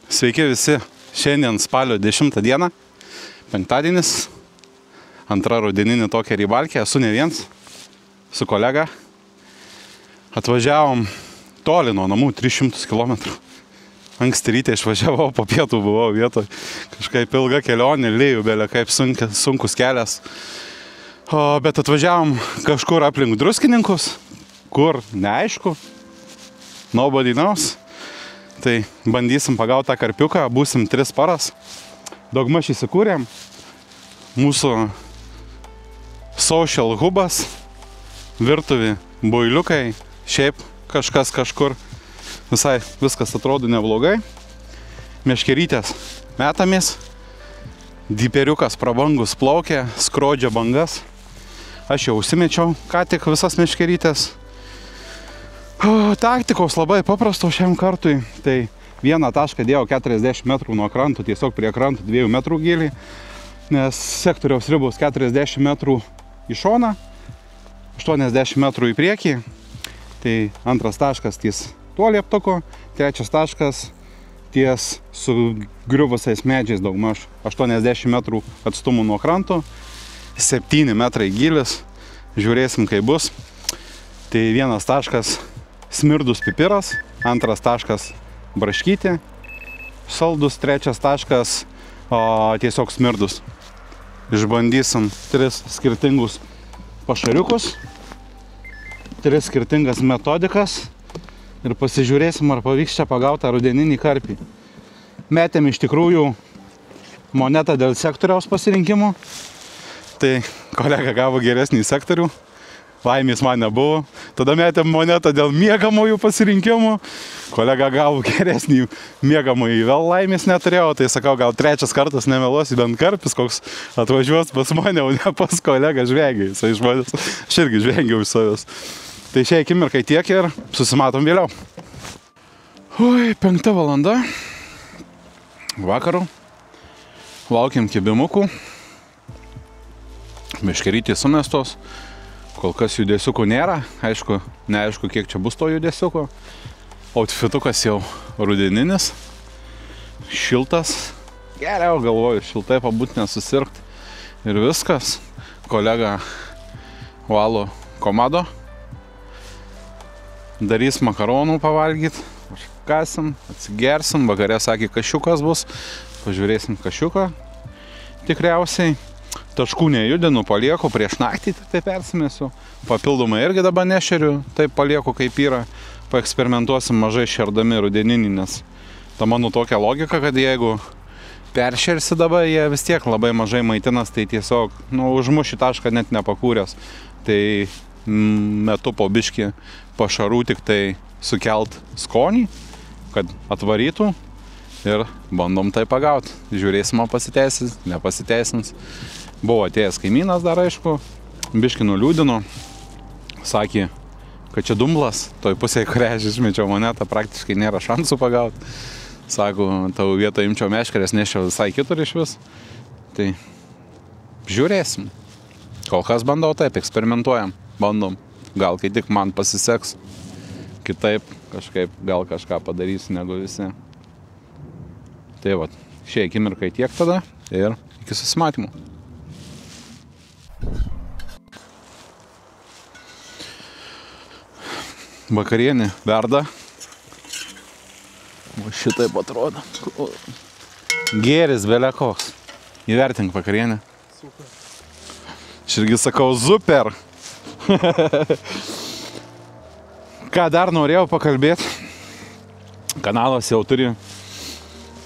Sveiki visi, šiandien spalio 10 dieną, penktadienis, antra rudeninė tokia rybalkė, esu ne viens, su kolega. Atvažiavom toli nuo namų, 300 km. Anksti ryte išvažiavau, po pietų buvau vietoj, kažkaip ilga kelionė, lėjų belė, kaip sunkus kelias. Bet atvažiavom kažkur aplink Druskininkus, kur neaišku, nobody knows. Tai bandysim pagauti tą karpiuką, būsim 3 paras. Daugmaž įsikūrėm. Mūsų social hubas, virtuvi, boiliukai, šiaip kažkas kažkur. Visai viskas atrodo neblogai. Meškerytės metamės. Dyperiukas prabangus plaukia, skrodžia bangas. Aš jau užsimečiau ką tik visas meškerytės. Taktikos labai paprasto šiam kartui. Tai vieną tašką dėjau 40 metrų nuo krantų, tiesiog prie krantų 2 metrų gilį, nes sektoriaus ribos 40 metrų į šoną, 80 metrų į priekį. Tai antras taškas ties tuo lieptuku, trečias taškas ties sugriuvusiais medžiais daugmaž 80 metrų atstumų nuo krantų, 7 metrai gilis, žiūrėsim kaip bus. Tai vienas taškas smirdus pipiras, antras taškas braškyti, saldus, trečias taškas tiesiog smirdus. Išbandysim 3 skirtingus pašariukus, 3 skirtingas metodikas ir pasižiūrėsim, ar pavyks čia pagauti rudeninį karpį. Metėm iš tikrųjų monetą dėl sektoriaus pasirinkimų, tai kolega gavo geresnį sektorių. Laimės man nebuvo. Tada metėm monetą dėl miegamųjų pasirinkimų. Kolega gavo geresnį miegamųjų, vėl laimės neturėjau. Tai sakau, gal 3 kartas nemeluosi, bent karpis koks atvažiuos pas mane, o ne pas kolegą žvengį. Jisai žmonės, aš irgi žvengiau iš savęs. Tai šiai akimirkai tiek ir susimatom vėliau. 5 valanda. Vakarų. Laukiam kibimukų. Meškerytės sumestos. Kol kas judesiukų nėra, aišku, neaišku, kiek čia bus to judesiuko. Outfitukas jau rudeninis, šiltas. Geriau galvoju, šiltai pabūti nesusirgti. Ir viskas. Kolega valo komado. Darys makaronų pavalgyti. Kasim, atsigersim. Vakare sakė, kašiukas bus. Pažiūrėsim kašiuką. Tikriausiai. Taškų nejudinu, palieku prieš naktį, tai persimėsiu. Papildomai irgi dabar nešeriu, taip palieku kaip yra. Paeksperimentuosim mažai šerdami rudeninį, nes ta mano tokia logika, kad jeigu peršersi dabar, jie vis tiek labai mažai maitinas, tai tiesiog užmuši tašką net nepakūręs. Tai metu po biškį pašarų tik tai sukelt skonį, kad atvarytų ir bandom tai pagauti. Žiūrėsim, pasiteisins, nepasiteisins. Buvo atėjęs kaimynas dar, aišku, biškį nuliūdino, sakė, kad čia dumblas, toj pusėje, kurią aš išmečiau monetą, praktiškai nėra šansų pagauti. Sako, tavo vietą imčiau meškerės, nešiau visai kitur iš vis. Tai žiūrėsim. Kol kas bandau taip, eksperimentuojam, bandom. Gal kai tik man pasiseks, kitaip kažkaip gal kažką padarysiu negu visi. Tai vat, šiai akimirkai tiek tada ir iki susimatymų. Vakarienė verda. O šitaip atrodo. Gėris belia koks. Įvertink vakarienę. Super. Aš irgi sakau, super. Ką dar norėjau pakalbėti. Kanalas jau turi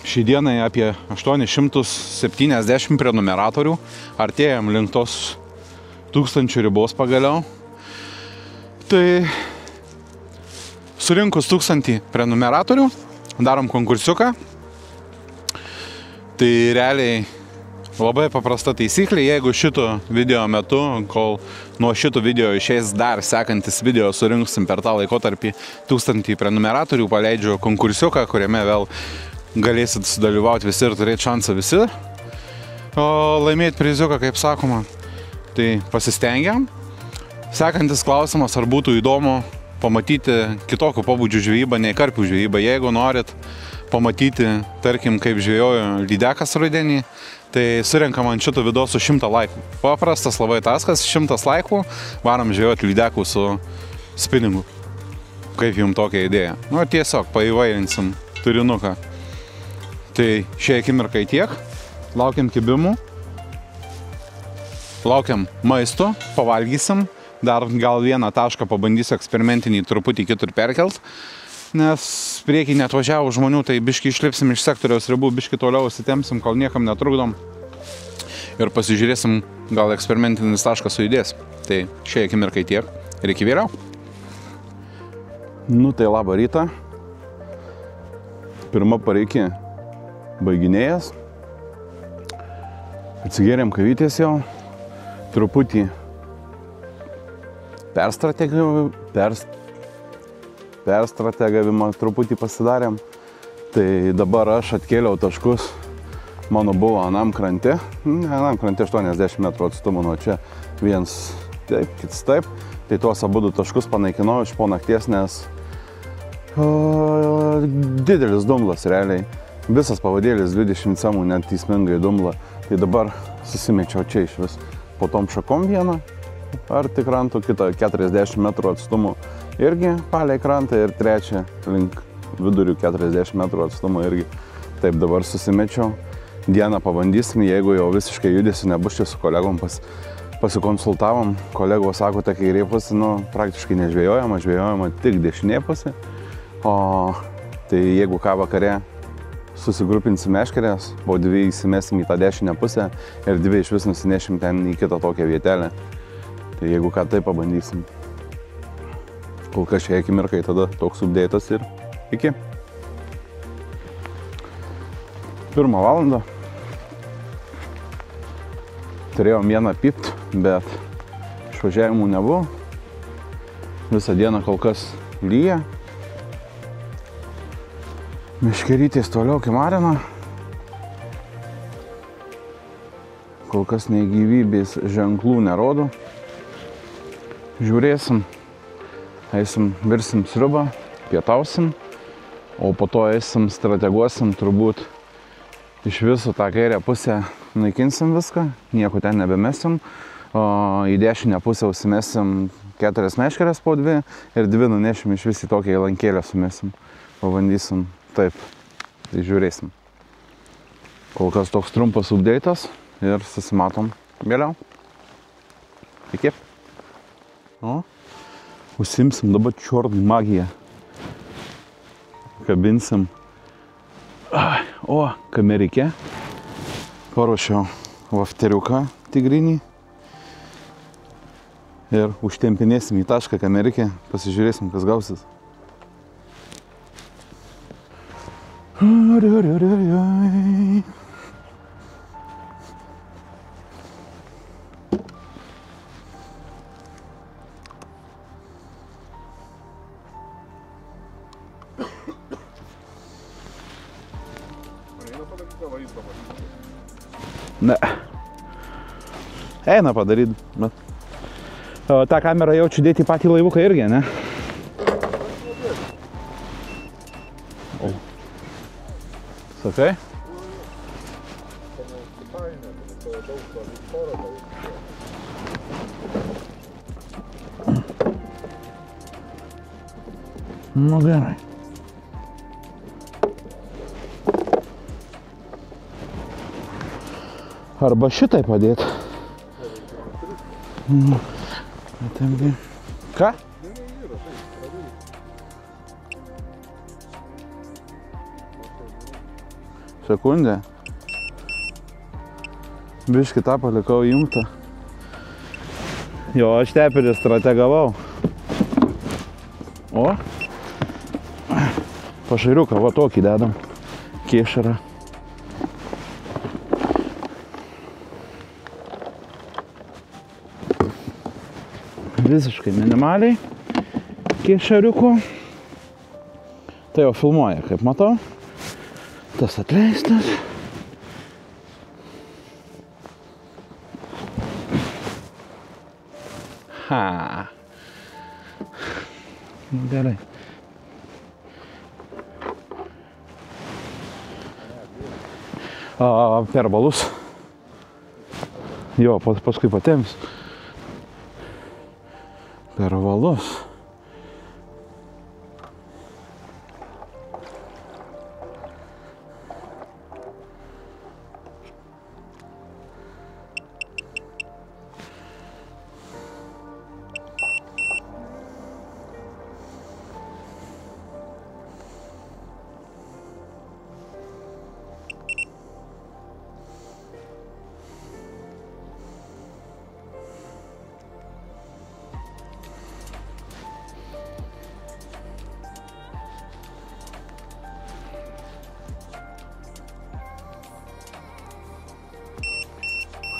šį dieną apie 870 prenumeratorių. Artėjam link tos 1000 ribos pagaliau. Tai surinkus 1000 prenumeratorių, darom konkursiuką. Tai realiai labai paprasta taisyklė, jeigu šito video metu, kol nuo šito video išeis dar sekantis video, surinksim per tą laikotarpį 1000 prenumeratorių, paleidžiu konkursiuką, kuriame vėl galėsit sudalyvauti visi ir turėti šansą visi. O laimėti priziuką, kaip sakoma, tai pasistengiam. Sekantis klausimas, ar būtų įdomu pamatyti kitokio pobūdžio žvejybą, nei karpių žvejybą. Jeigu norit pamatyti, tarkim, kaip žvejojo lydekas rudenį, tai surenkam ant šito video su 100 laikų. Paprastas labai taskas, 100 laikų, varom žvejoti lydekų su spinningu. Kaip jums tokia idėja? Nu, tiesiog paįvairinsim turinuką. Tai šią akimirkai tiek. Laukiam kibimų. Laukiam maisto, pavalgysim. Dar gal vieną tašką pabandysiu eksperimentinį truputį kitur perkelt. Nes priekį netvažiavo žmonių, tai biškį išlipsim iš sektoriaus ribų, biškį toliau įsitempsim, kol niekam netrukdom. Ir pasižiūrėsim, gal eksperimentinis taškas sujudės. Tai šiai akimirkai tiek. Ir iki vėliau. Nu tai labą rytą. Pirma pareikį baiginėjas. Atsigėrėm kavytės jau. Truputį perstrategavimą truputį pasidarėm. Tai dabar aš atkėliau taškus. Mano buvo anam krante. Anam krante 80 metrų atstumų nuo čia. Viens taip, kits taip. Tai tuos abudu taškus panaikinau iš po nakties, nes didelis dumblas realiai. Visas pavadėlis 20 cemų net teismingai dumbla. Tai dabar susimečiau čia iš vis. Po tom šakom vieną, arti krantų, kitą 40 metrų atstumu irgi palei krantą ir trečią link vidurių 40 metrų atstumu irgi. Taip dabar susimečiau. Dieną pabandysim, jeigu jau visiškai judėsi nebus, čia su kolegom pasikonsultavom. Kolegos sako, ta kairė pusė, praktiškai nežvejojama, žvejojama tik dešinė pusė. O tai jeigu ką vakare susigrupinsim meškerės, po dvi įsimesim į tą dešinę pusę ir dvi iš vis nusinešim ten į kitą tokią vietelę. Tai jeigu ką, tai pabandysim. Kol kas šiai akimirkai tada toks update'as ir iki. 1 valandą. Turėjom vieną pipt, bet išvažiavimų nebuvo. Visą dieną kol kas lyja. Meškerytės toliau kimarina. Kol kas nei gyvybės ženklų nerodo. Žiūrėsim. Eisim, virsim sriubą, pietausim. O po to eisim, strateguosim, turbūt iš visų tą kairę pusę naikinsim viską. Nieko ten nebemesim. Į dešinę pusę užsimesim 4 meškerės po 2 ir 2 nunešim iš vis į tokią įlankėlę sumesim. Pabandysim. Taip, tai žiūrėsim. Kol kas toks trumpas update'as ir susimatom vėliau. Iki. Užsimsim dabar čiort magiją. Kabinsim. O, kamerike. Paruošiau vafteriuką tigrinį. Ir užtempinėsim į tašką kamerike. Pasižiūrėsim, kas gausis. Ne. Eina padaryti, bet tą kamerą jaučiu dėti į patį laivuką irgi, ne? Sakai? Nu gerai. Arba šitai padėti. Ką? Sekundę. Biškį tą palikau įjungtą. Jo, aš teperį strategavau. O? Pašairiuką, va tokį dedam. Kėšarą. Visiškai minimaliai kėšariuko. Tai jau filmuoja, kaip matau. Tas atleistas. Ha. Gerai. Per valus. Jo, paskui patėms. Per valus.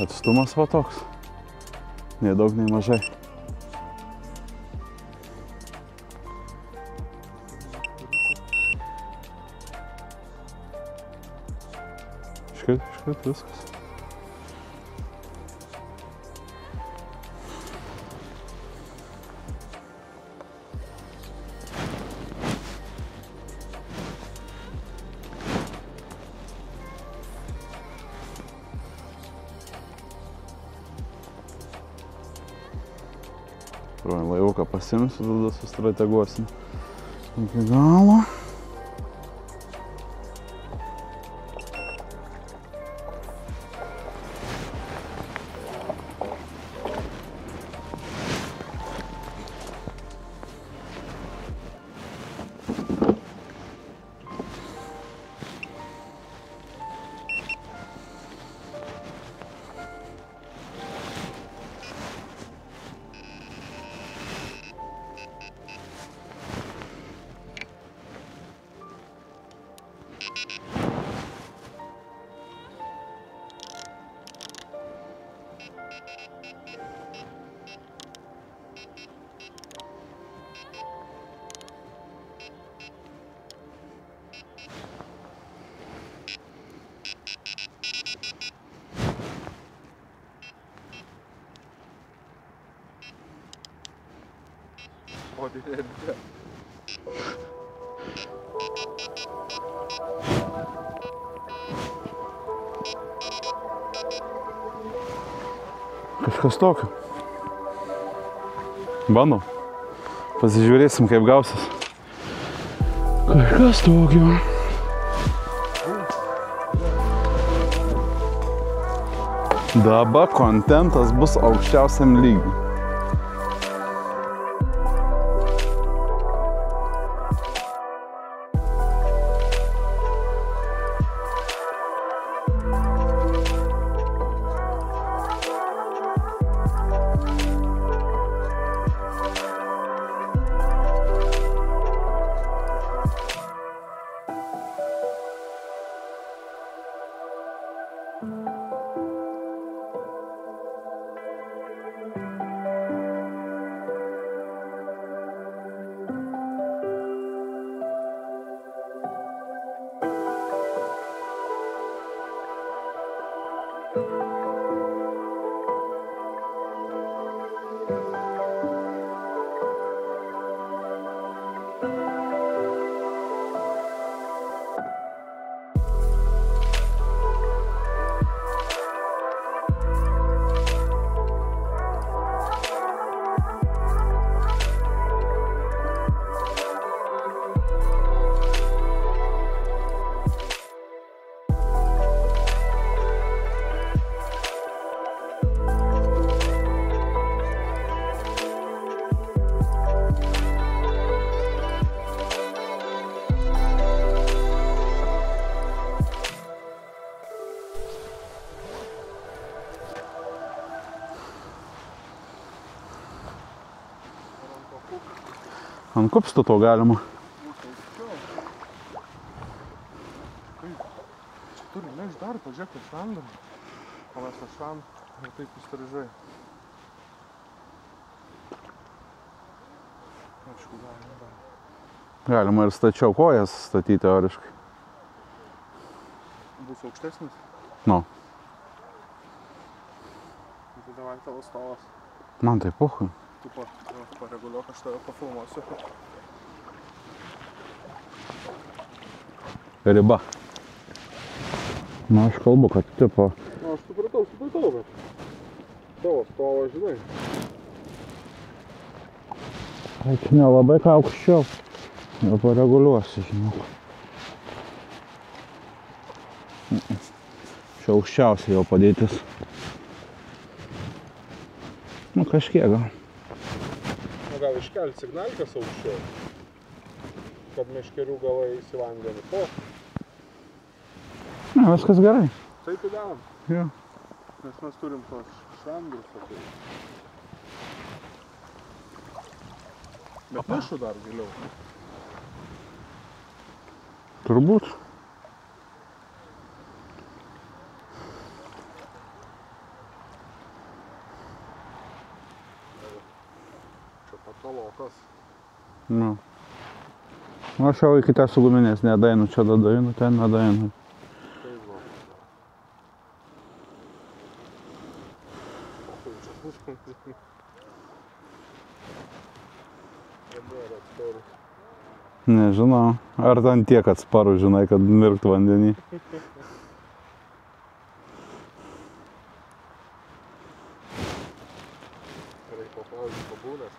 Atstumas va toks. Nei daug, nei mažai. Iškart viskas. Laivuką pasimsiu, tada sustrateguosim iki galo. O, didėlė. Kažkas tokio. Bandom. Pasižiūrėsim, kaip gausis. Kažkas tokio. Dabar kontentas bus aukščiausiam lygiui. Ant kupsto to galima. Čia turi neš dar, pažiūrėk, kad šandam. O mes tą šandam ir taip įstrižai. Aišku, galima dar. Galima ir stačiau kojas statyti teoriškai. Bus aukštesnis? Nu. Tai davai tavo stovas. Man tai puchui. Tu pareguliuok, aš tave pafilmuosiu. Riba. Na, aš kalbu, kad tipo... Na, aš supratau, bet tavo stovo, žinai. Ai, čia nelabai ką aukščiau. Jau pareguliuosi, žinau. Čia aukščiausia jau padėtis. Nu, kažkiek gal. Na, gal iškelti signalkas aukščiau, kad meškerių galai į vandenį. O, Ne, viskas gerai. taip įdarom. Jo. Nes mes turim tos švendrus. Bet nešu dar giliau. Turbūt. Čia patalokas. Nu. Aš jau iki tą suguminės nedainu, čia dainu, ten nedainu. Taip va. Dabar atsparu. Nežinau, ar ten tiek atsparu, žinai, kad mirkt vandenį. Reikia paklausyti pabūnės.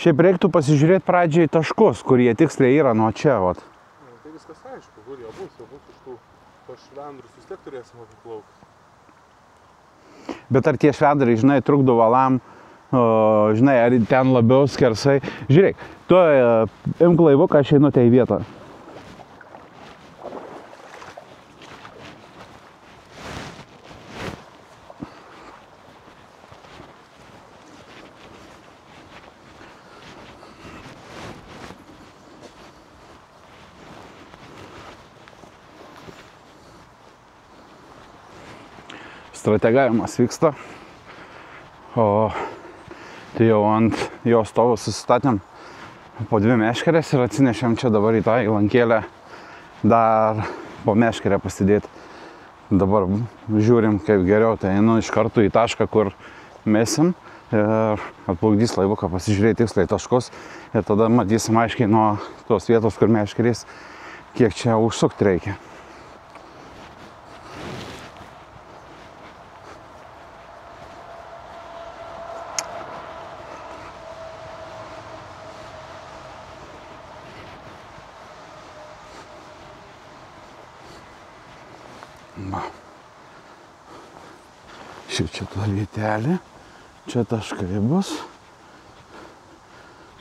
Šiaip reiktų pasižiūrėti pradžiai taškus, kurie tiksliai yra nuo čia, vat. Tai viskas aišku, kur jau bus iš tų švendrus, vis tiek turėsime paplaukti. Bet ar tie švedrai, žinai, trukdo valam, žinai, ar ten labiau skersai. Žiūrėk, tu imk laivuką, aš einu į vietą. Strategavimas vyksta, o tai jau ant jo stovo susistatėm po 2 meškerės ir atsinešėm čia dabar į tą įlankėlę dar po meškerę pasidėti. Dabar žiūrim kaip geriau, tai einu iš karto į tašką, kur mesim ir atplaukdys laivuką, pasižiūrėti tiksliai taškus ir tada matysim aiškiai nuo tos vietos, kur meškerės, kiek čia užsukti reikia. Čia ta vietelė, čia taškai bus.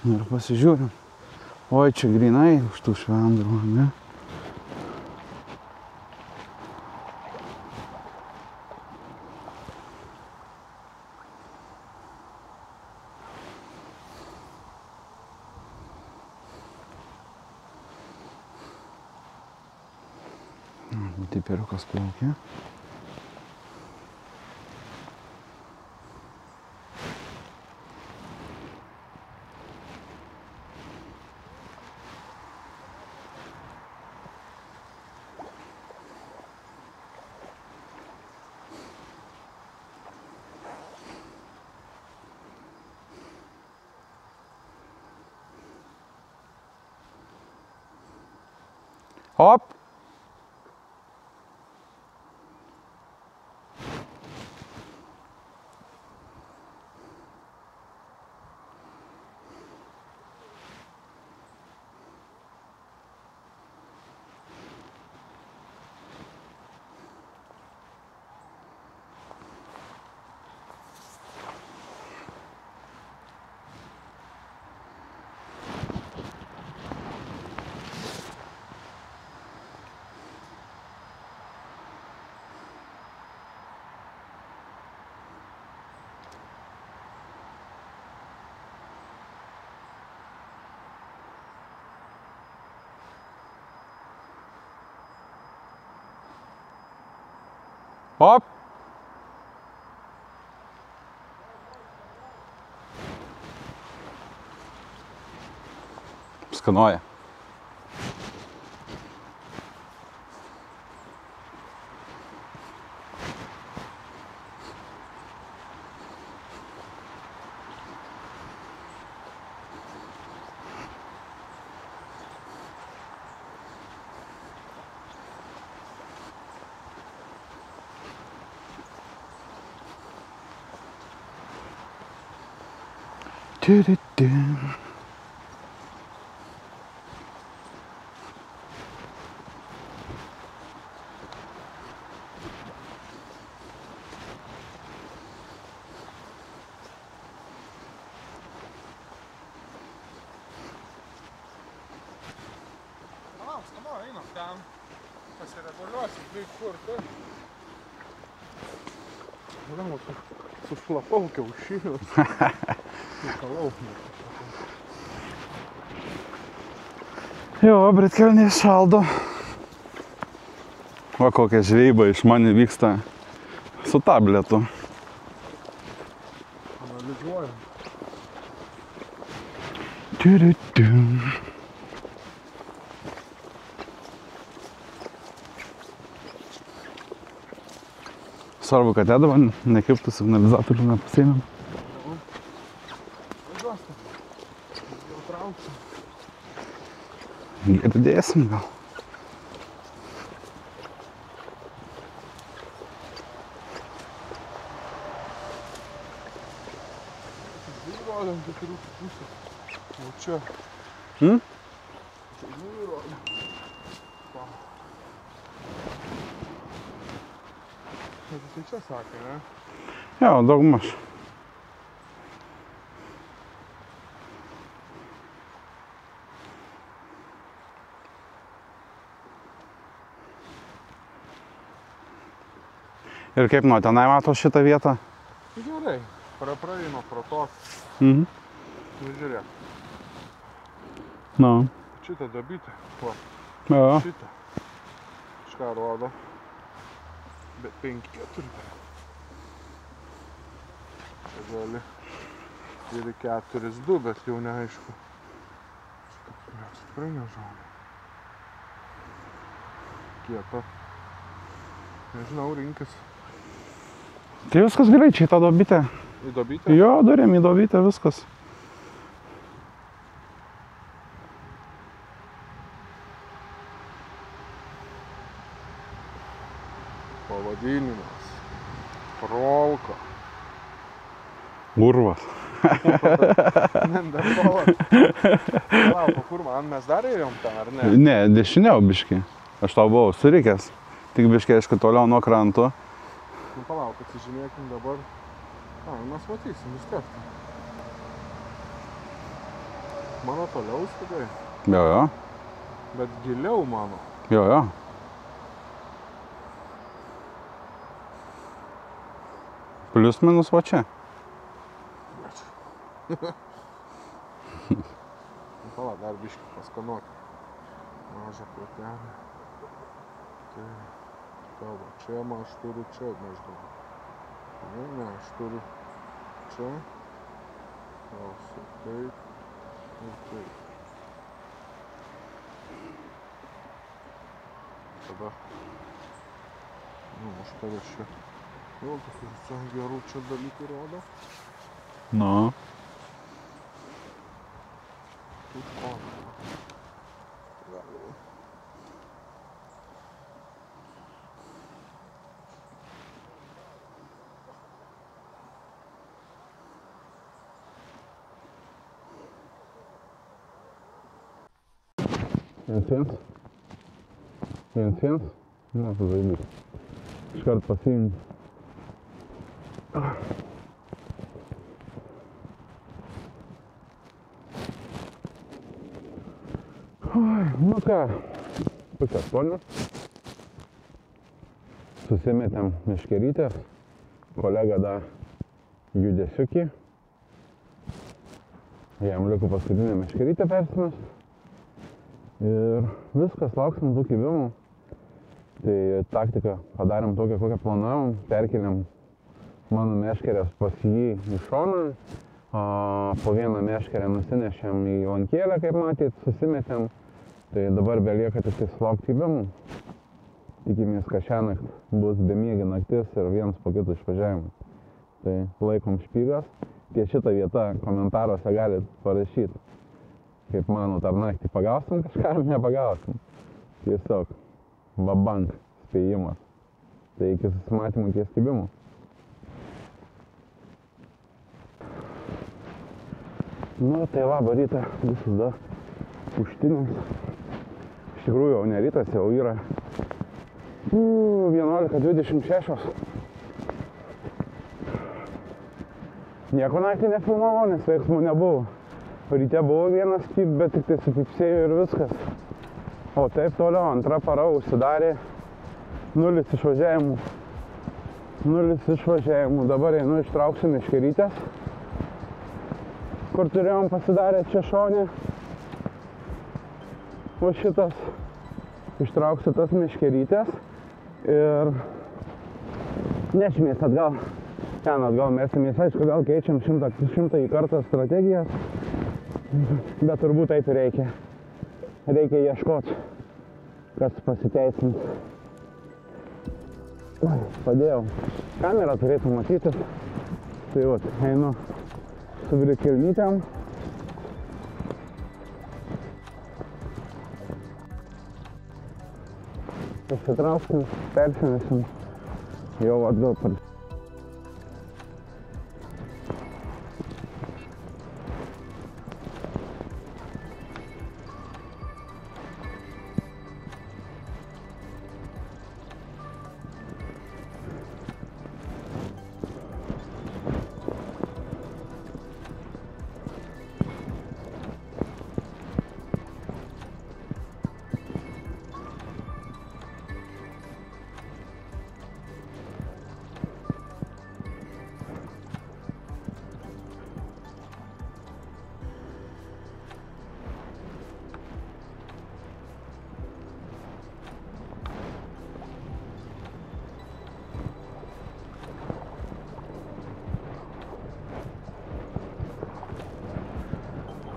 Ir pasižiūrim. Oi, čia grinai už tų švendrų, ne? Tiperiukas plaukia. Op! Op! Skanuoja. Tiri-ti. Namo einam ten, pasireguliuosim, bei kur tu. Galima sušlapau kiaušinius. Nekalau. Jo, britkelniai šaldo. Va kokia žvejyba iš mane vyksta su tabletu. Analizuojam. Tiri-ti. Svarbu, kad dabar nekirptų signalizatorių, nepasiėmėm. Važiuosim. Jau trauksim. Girdėsim gal. Įrodėm 4 pusę. O čia. Hmm? Čia įrodėm. Tai čia sakė, ne? Jo, daugmaž. Ir kaip nuo tenai mato šitą vietą? Gerai, praeina pro tos. Mhm. Nu, žiūrėk. Nu. Šitą dabytę. Va, Jo. šitą. Šką rodo. Bet 5-4. Čia gali ir 4-2, bet jau neaišku. Mes tikrai nežinau. Kieta. Nežinau, rinkis. Tai viskas gerai, čia į tą dobytę. Į dobytę? Jo, darėm į dobytę, viskas. Pavadinimas. Rolka. Urvas. Nendertolas. Lauko, kur man mes dar ėjom ten, ar ne? Ne, dešiniau biškį. Aš tau buvau surikęs. Tik biškį, aišku, toliau nuo kranto. Nu, palauk, atsižymėkim dabar. Mes matysim vis tiek. Mano toliau skudai. Jo, jo. Bet giliau mano. Jo, jo. Plius minus va čia. Pala, dar biškį paskanuoti. Mažą plotelį. Tai tavo, čia aš turiu čia maždaug. Ne, aš turiu čia. Klausiu, taip ir taip. Tada. Nu, aš tave čia. Jau, čia gerų čia dalykų rodo. Nu. Тут он. Viens. Na, tu zaibys. Iškart pasiimti. Nu ką, pusę 8. Susimetėm meškerytės. Kolega da judesiukį. Jam liko paskutinė meškerytė persimest. Ir viskas, lauksim tų kibimų. Tai taktiką padarėm tokią, kokią planavom. Perkeliam mano meškerės pas jį į šoną. Po vieną meškerę nusinešėm į lankėlę, kaip matyt, susimetėm. Tai dabar belieka tik sulaukti kibimų. Tikimės, kad šiąnakt bus bemiegi naktis ir vienas po kito išvažiavimas. Tai laikom špygas. Ties šitą vietą komentaruose galit parašyti, kaip manot, ar naktį pagausim kažką ar nepagausim. Tiesiog vabank spėjimas. Tai iki susimatymų ties kibimų. Nu, tai labą rytą, visada puštinis. Iš tikrųjų, jau ne rytas, jau yra 11:26. Nieko naktį nefilmavau, nes veiksmų nebuvo. Ryte buvo vienas pip, bet tik tai supipsėjo ir viskas. O taip toliau, antra para užsidarė. 0 išvažiavimų. 0 išvažiavimų. Dabar einu ištrauksiu meškerytės, kur turėjom pasidarę čia šonė. O šitas ištrauksiu tas meškerytės ir nešimės atgal. Ten atgal mesimės, aišku, vėl keičiam 100 kartą strategijas, bet turbūt taip ir reikia. Reikia ieškoti, kas pasiteisins. Padėjau. Kamera turėtų matytis. Tai vat, einu su vilkelnytėm. Pasitrauskim, persimesim jau atgal per.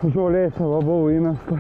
Žolė savo buvo įmesta.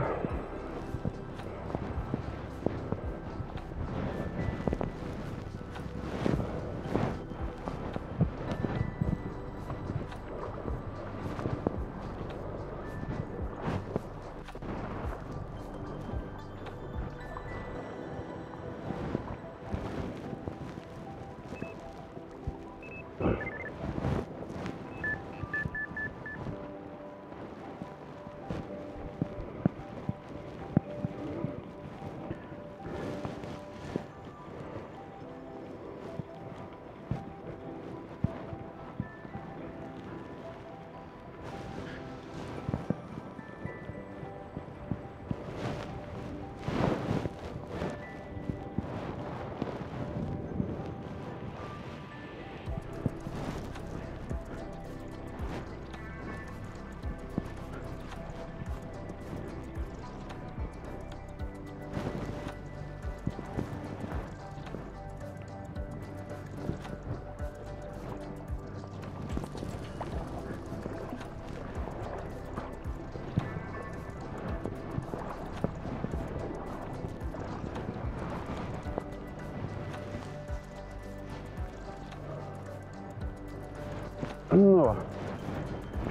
Nu va,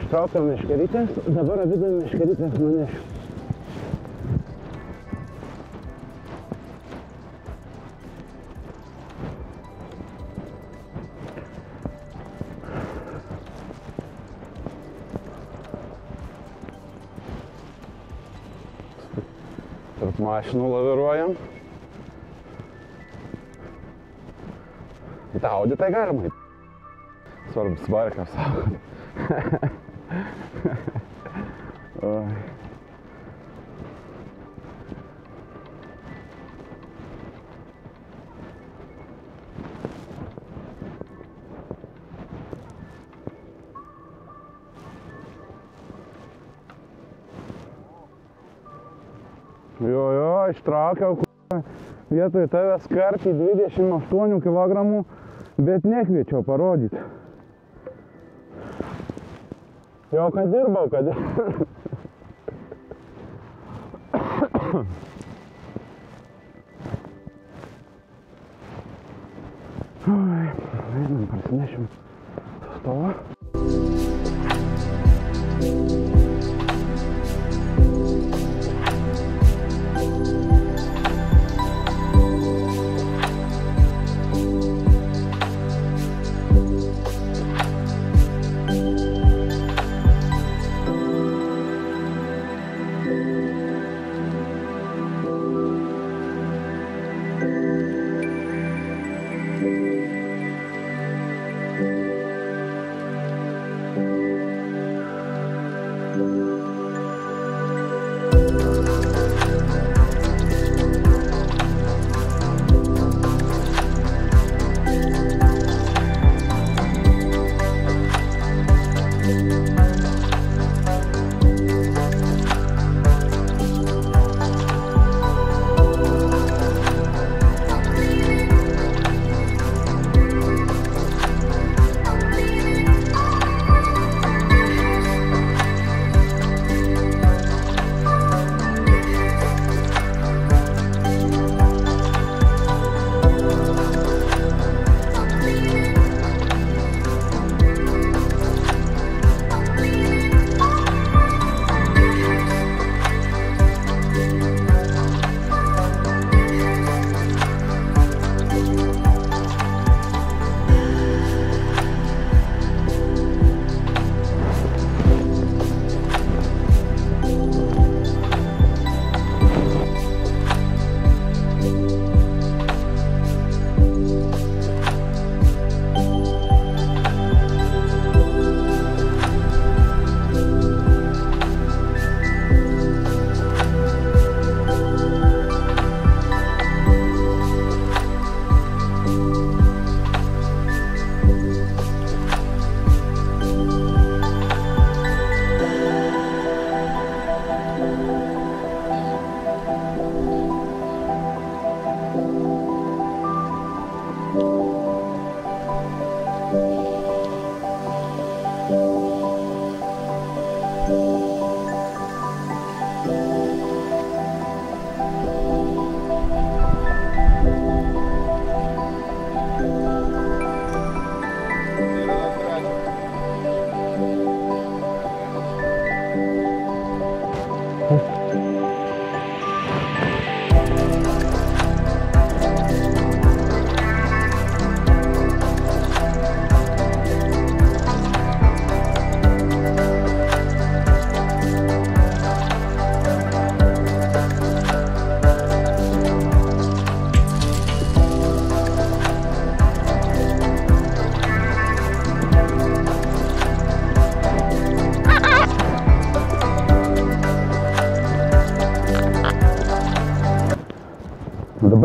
ištraukiam meškerytės, dabar abidvi meškerytės nunešiu. Tarp mašinų laviruojam. Į tą Audi tai galima. Svarbu svarką apsaugoti. Jo, ištraukiau vietoj tavęs kartį 28 kg, bet nekviečiau parodyti. Jo, kad dirbau, kad einam, parsinešim stovą.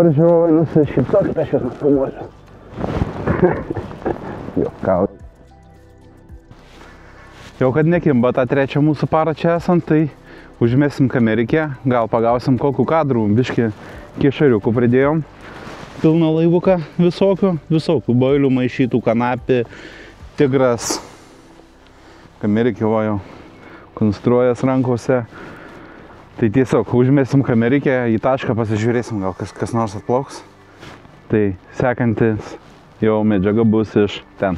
dabar žiūrovai nusišypsos, aš jas nufilmuosiu. Jo, ką. Jau kad nekimba tą trečią mūsų parą čia esant, tai užmėsim kamerikę, gal pagausim kokių kadrų, biškį kišariukų pridėjom. Pilną laivuką visokių bailių, maišytų, kanapį, tigras. Kamerikė va jau konstruojas rankose. Tai tiesiog užmėsim kamerikę, į tašką pasižiūrėsim, gal kas nors atplauks. Tai sekantis jau medžiaga bus iš ten.